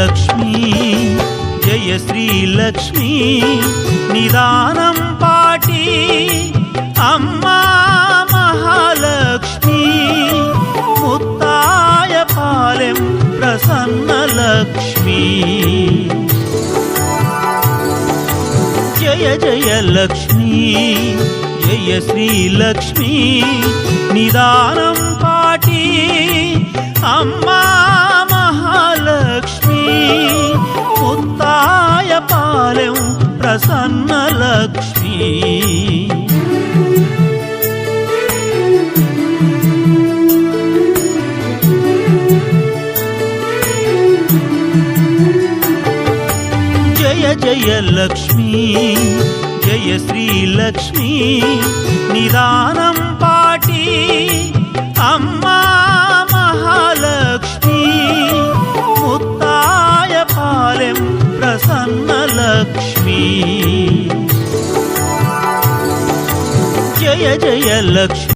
లక్ష్మీ జయ శ్రీ లక్ష్మీ నిదానం పాటి అమ్మా మహాలక్ష్మి ముత్తాయ పాలెం ప్రసన్న లక్ష్మీ జయ జయ లక్ష్మీ జయ శ్రీ లక్ష్మీ నిదానం పాటి అమ్మా మహాలక్ష్మి ముత్తాయ పాలెం ప్రసన్న లక్ష్మీ జయ జయ లక్ష్మీ జయ శ్రీ లక్ష్మీ నిదానం పాటి అమ్మా మహాలక్ష్మి ముత్తాయ పాలెం ప్రసన్న లక్ష్మీ జయ జయ లక్ష్మీ